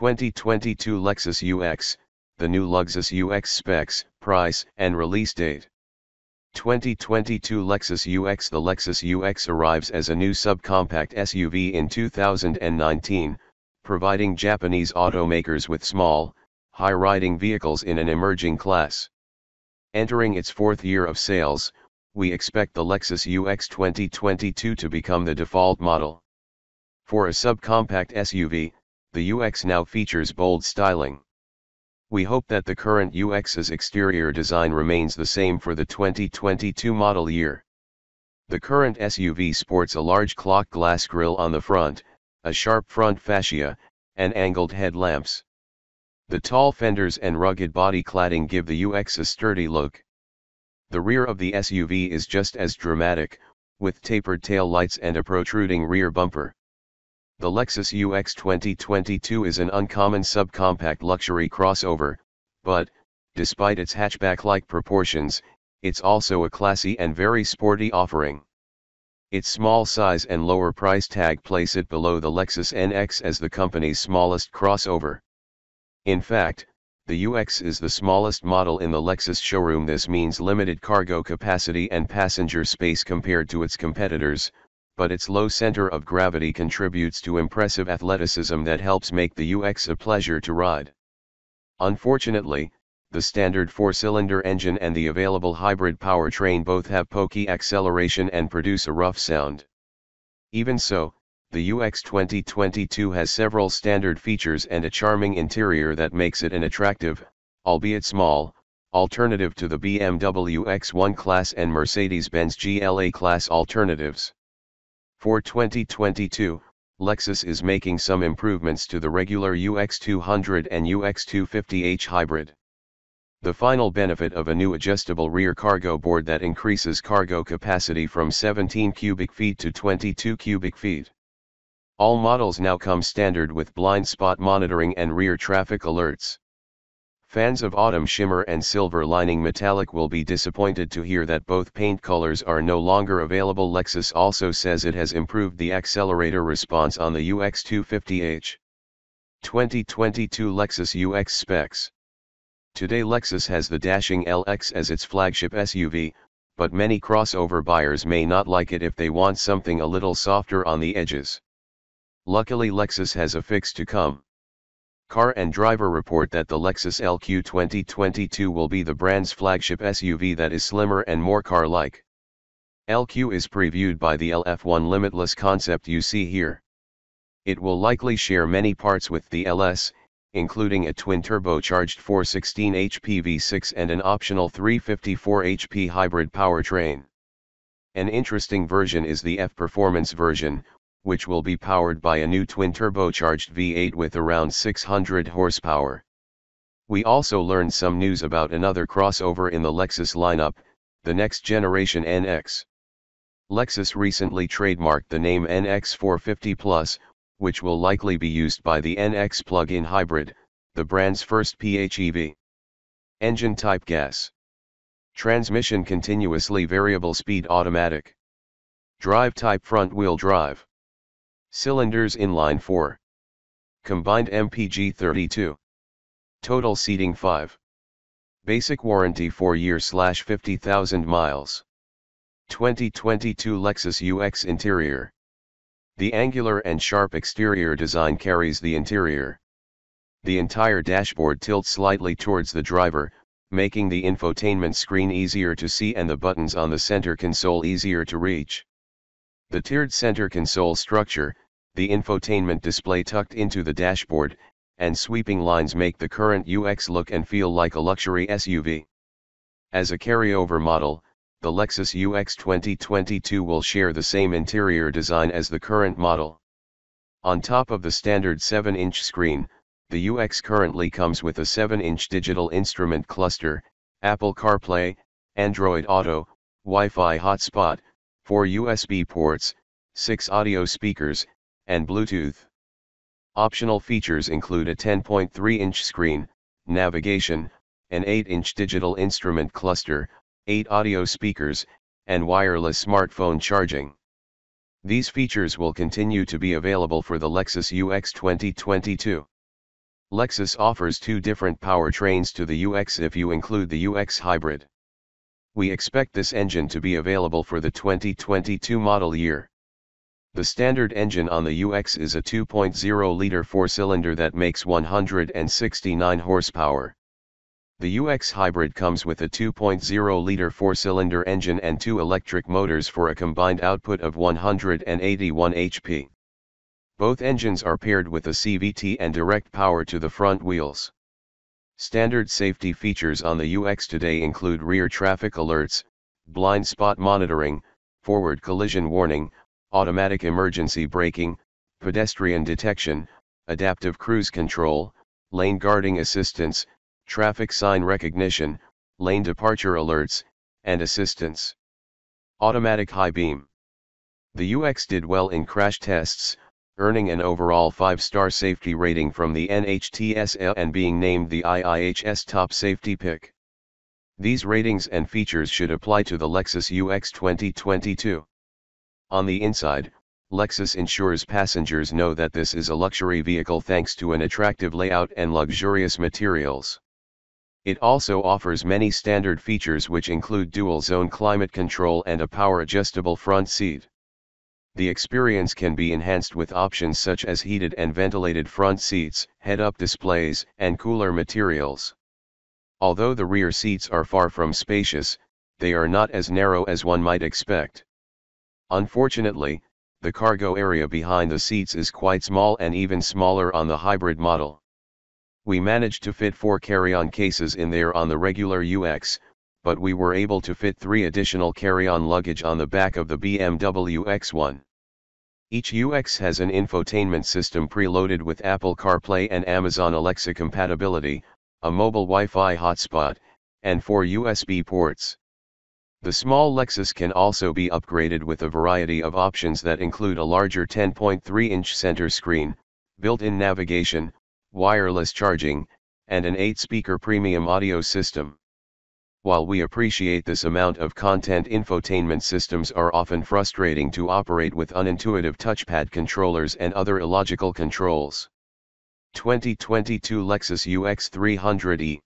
2022 Lexus UX, the new Lexus UX specs, price, and release date. 2022 Lexus UX. The Lexus UX arrives as a new subcompact SUV in 2019, providing Japanese automakers with small, high-riding vehicles in an emerging class. Entering its fourth year of sales, we expect the Lexus UX 2022 to become the default model. For a subcompact SUV, the UX now features bold styling. We hope that the current UX's exterior design remains the same for the 2022 model year. The current SUV sports a large clock glass grille on the front, a sharp front fascia, and angled headlamps. The tall fenders and rugged body cladding give the UX a sturdy look. The rear of the SUV is just as dramatic, with tapered tail lights and a protruding rear bumper. The Lexus UX 2022 is an uncommon subcompact luxury crossover, but, despite its hatchback-like proportions, it's also a classy and very sporty offering. Its small size and lower price tag place it below the Lexus NX as the company's smallest crossover. In fact, the UX is the smallest model in the Lexus showroom. This means limited cargo capacity and passenger space compared to its competitors, but its low center of gravity contributes to impressive athleticism that helps make the UX a pleasure to ride. Unfortunately, the standard 4-cylinder engine and the available hybrid powertrain both have pokey acceleration and produce a rough sound. Even so, the UX 2022 has several standard features and a charming interior that makes it an attractive, albeit small, alternative to the BMW X1 Class and Mercedes-Benz GLA Class alternatives. For 2022, Lexus is making some improvements to the regular UX 200 and UX 250h hybrid. The final benefit of a new adjustable rear cargo board that increases cargo capacity from 17 cubic feet to 22 cubic feet. All models now come standard with blind spot monitoring and rear traffic alerts. Fans of autumn shimmer and silver lining metallic will be disappointed to hear that both paint colors are no longer available. Lexus also says it has improved the accelerator response on the UX 250h. 2022 Lexus UX specs. Today Lexus has the dashing LX as its flagship SUV, but many crossover buyers may not like it if they want something a little softer on the edges. Luckily Lexus has a fix to come. Car and Driver report that the Lexus LQ 2022 will be the brand's flagship SUV that is slimmer and more car-like. LQ is previewed by the LF1 Limitless concept you see here. It will likely share many parts with the LS, including a twin-turbocharged 416 HP V6 and an optional 354 HP hybrid powertrain. An interesting version is the F Performance version, which will be powered by a new twin-turbocharged V8 with around 600 horsepower. We also learned some news about another crossover in the Lexus lineup, the next generation NX. Lexus recently trademarked the name NX 450 Plus, which will likely be used by the NX plug-in hybrid, the brand's first PHEV. Engine type gas. Transmission continuously variable speed automatic. Drive type front-wheel drive. Cylinders inline 4. Combined MPG 32. Total seating 5. Basic warranty 4 years/50,000 miles. 2022 Lexus UX interior. The angular and sharp exterior design carries the interior. The entire dashboard tilts slightly towards the driver, making the infotainment screen easier to see and the buttons on the center console easier to reach. The tiered center console structure, the infotainment display tucked into the dashboard, and sweeping lines make the current UX look and feel like a luxury SUV. As a carryover model, the Lexus UX 2022 will share the same interior design as the current model. On top of the standard 7-inch screen, the UX currently comes with a 7-inch digital instrument cluster, Apple CarPlay, Android Auto, Wi-Fi hotspot, 4 USB ports, 6 audio speakers, and Bluetooth. Optional features include a 10.3-inch screen, navigation, an 8-inch digital instrument cluster, 8 audio speakers, and wireless smartphone charging. These features will continue to be available for the Lexus UX 2022. Lexus offers two different powertrains to the UX if you include the UX Hybrid. We expect this engine to be available for the 2022 model year. The standard engine on the UX is a 2.0-liter four-cylinder that makes 169 horsepower. The UX Hybrid comes with a 2.0-liter four-cylinder engine and two electric motors for a combined output of 181 HP. Both engines are paired with a CVT and direct power to the front wheels. Standard safety features on the UX today include rear traffic alerts, blind spot monitoring, forward collision warning, automatic emergency braking, pedestrian detection, adaptive cruise control, lane guarding assistance, traffic sign recognition, lane departure alerts, and assistance. Automatic high beam. The UX did well in crash tests, earning an overall 5-star safety rating from the NHTSA and being named the IIHS Top Safety Pick. These ratings and features should apply to the Lexus UX 2022. On the inside, Lexus ensures passengers know that this is a luxury vehicle thanks to an attractive layout and luxurious materials. It also offers many standard features which include dual-zone climate control and a power-adjustable front seat. The experience can be enhanced with options such as heated and ventilated front seats, head-up displays, and cooler materials. Although the rear seats are far from spacious, they are not as narrow as one might expect. Unfortunately, the cargo area behind the seats is quite small and even smaller on the hybrid model. We managed to fit 4 carry-on cases in there on the regular UX, but we were able to fit 3 additional carry-on luggage on the back of the BMW X1. Each UX has an infotainment system preloaded with Apple CarPlay and Amazon Alexa compatibility, a mobile Wi-Fi hotspot, and 4 USB ports. The small Lexus can also be upgraded with a variety of options that include a larger 10.3-inch center screen, built-in navigation, wireless charging, and an 8-speaker premium audio system. While we appreciate this amount of content, infotainment systems are often frustrating to operate with unintuitive touchpad controllers and other illogical controls. 2022 Lexus UX 300e.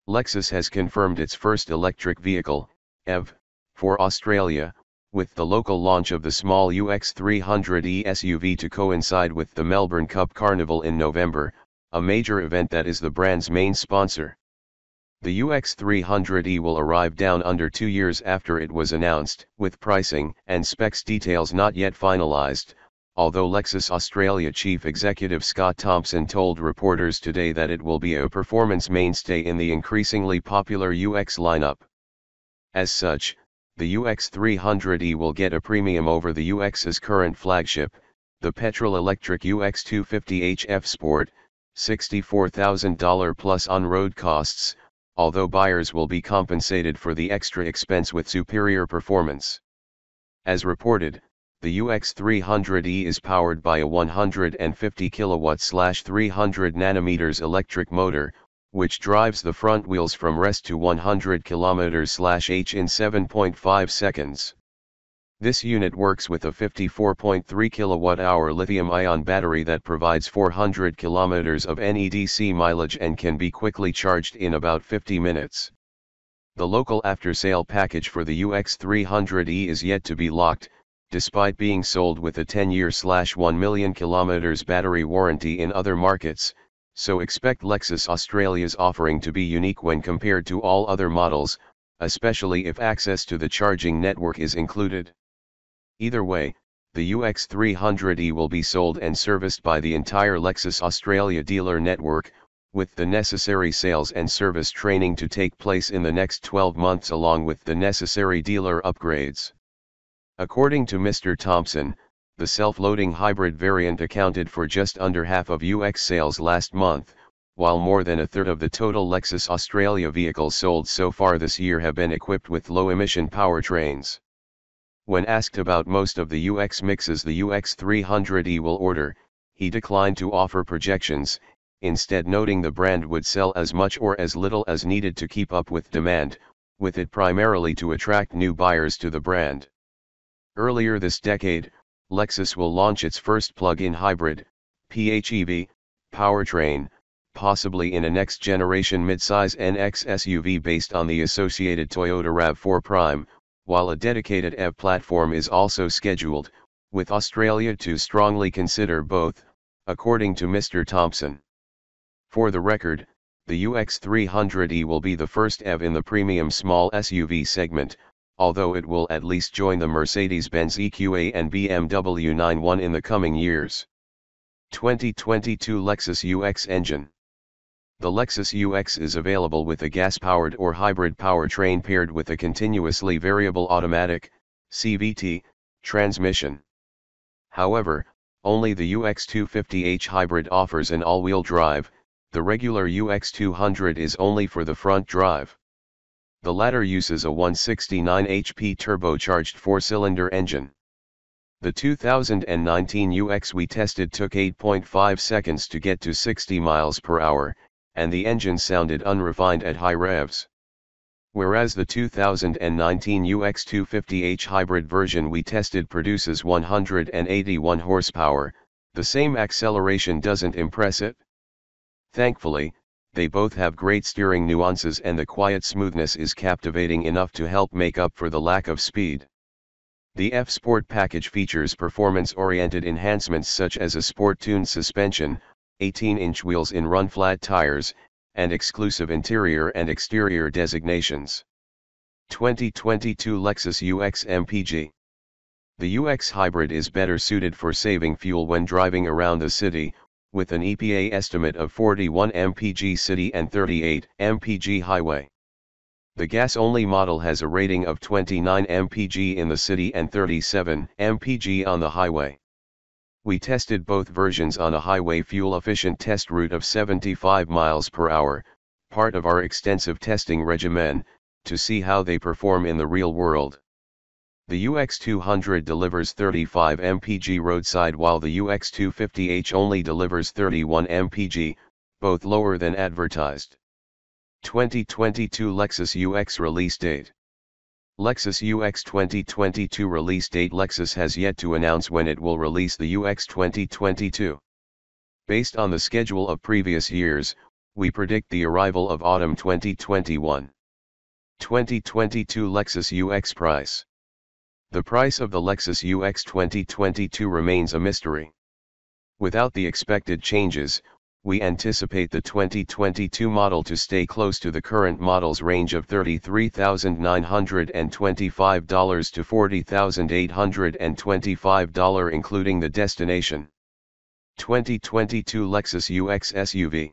Lexus has confirmed its first electric vehicle, EV, for Australia, with the local launch of the small UX 300e SUV to coincide with the Melbourne Cup Carnival in November, a major event that is the brand's main sponsor. The UX 300e will arrive down under 2 years after it was announced, with pricing and specs details not yet finalized, although Lexus Australia Chief Executive Scott Thompson told reporters today that it will be a performance mainstay in the increasingly popular UX lineup. As such, the UX 300e will get a premium over the UX's current flagship, the petrol-electric UX 250hF Sport, $64,000 plus on-road costs, although buyers will be compensated for the extra expense with superior performance. As reported, the UX 300e is powered by a 150 kW/300 nanometers electric motor, which drives the front wheels from rest to 100 km/h in 7.5 seconds. This unit works with a 54.3 kWh lithium-ion battery that provides 400 km of NEDC mileage and can be quickly charged in about 50 minutes. The local after-sale package for the UX 300e is yet to be locked, despite being sold with a 10-year/1 million km battery warranty in other markets, so expect Lexus Australia's offering to be unique when compared to all other models, especially if access to the charging network is included. Either way, the UX 300e will be sold and serviced by the entire Lexus Australia dealer network, with the necessary sales and service training to take place in the next 12 months along with the necessary dealer upgrades. According to Mr. Thompson, the self-loading hybrid variant accounted for just under half of UX sales last month, while more than a third of the total Lexus Australia vehicles sold so far this year have been equipped with low-emission powertrains. When asked about most of the UX mixes the UX 300e will order, he declined to offer projections, instead noting the brand would sell as much or as little as needed to keep up with demand, with it primarily to attract new buyers to the brand. Earlier this decade, Lexus will launch its first plug-in hybrid, PHEV, powertrain, possibly in a next-generation midsize NX SUV based on the associated Toyota RAV4 Prime, while a dedicated EV platform is also scheduled, with Australia to strongly consider both, according to Mr. Thompson. For the record, the UX300e will be the first EV in the premium small SUV segment, although it will at least join the Mercedes-Benz EQA and BMW 91 in the coming years. 2022 Lexus UX engine. The Lexus UX is available with a gas-powered or hybrid powertrain paired with a continuously variable automatic, CVT, transmission. However, only the UX250h hybrid offers an all-wheel drive. The regular UX200 is only for the front drive. The latter uses a 169 HP turbocharged 4-cylinder engine. The 2019 UX we tested took 8.5 seconds to get to 60 miles per hour, and the engine sounded unrefined at high revs. Whereas the 2019 UX250h hybrid version we tested produces 181 horsepower, the same acceleration doesn't impress it. Thankfully, they both have great steering nuances and the quiet smoothness is captivating enough to help make up for the lack of speed. The F-Sport package features performance-oriented enhancements such as a sport-tuned suspension, 18-inch wheels in run-flat tires, and exclusive interior and exterior designations. 2022 Lexus UX MPG. The UX Hybrid is better suited for saving fuel when driving around the city, with an EPA estimate of 41 mpg city and 38 mpg highway. The gas-only model has a rating of 29 mpg in the city and 37 mpg on the highway. We tested both versions on a highway fuel-efficient test route of 75 miles per hour, part of our extensive testing regimen, to see how they perform in the real world. The UX200 delivers 35 mpg roadside while the UX250h only delivers 31 mpg, both lower than advertised. 2022 Lexus UX release date. Lexus UX 2022 release date. Lexus has yet to announce when it will release the UX 2022. Based on the schedule of previous years, we predict the arrival of autumn 2021. 2022 Lexus UX price. The price of the Lexus UX 2022 remains a mystery. Without the expected changes, we anticipate the 2022 model to stay close to the current model's range of $33,925 to $40,825 including the destination. 2022 Lexus UX SUV.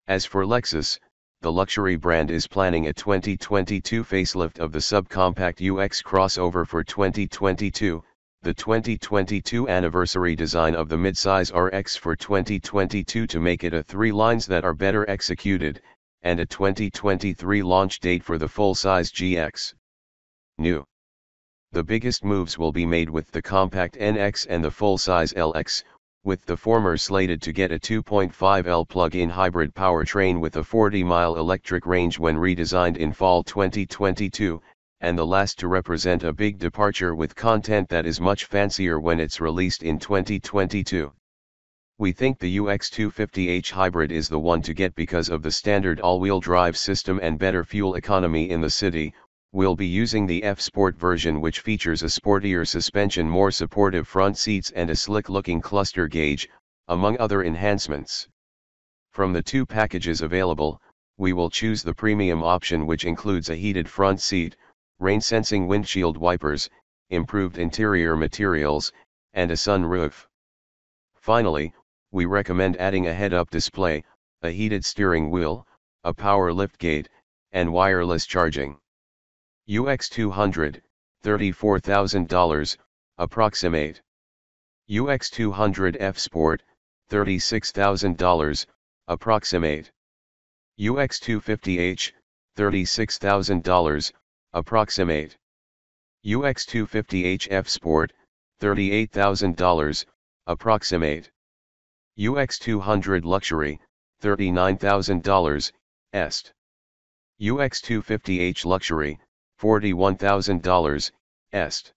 As for Lexus, the luxury brand is planning a 2022 facelift of the subcompact UX crossover for 2022, the 2022 anniversary design of the midsize RX for 2022 to make it a 3 lines that are better executed, and a 2023 launch date for the full-size GX. New. The biggest moves will be made with the compact NX and the full-size LX, with the former slated to get a 2.5L plug-in hybrid powertrain with a 40-mile electric range when redesigned in fall 2022, and the last to represent a big departure with content that is much fancier when it's released in 2022. We think the UX250h hybrid is the one to get because of the standard all-wheel drive system and better fuel economy in the city. We'll be using the F-Sport version which features a sportier suspension, more supportive front seats and a slick-looking cluster gauge, among other enhancements. From the 2 packages available, we will choose the premium option which includes a heated front seat, rain-sensing windshield wipers, improved interior materials, and a sunroof. Finally, we recommend adding a head-up display, a heated steering wheel, a power liftgate, and wireless charging. UX200, $34,000, approximate. UX200 F Sport, $36,000, approximate. UX250h, $36,000, approximate. UX250h F Sport, $38,000, approximate. UX200 Luxury, $39,000, est. UX250h Luxury, $41,000, est.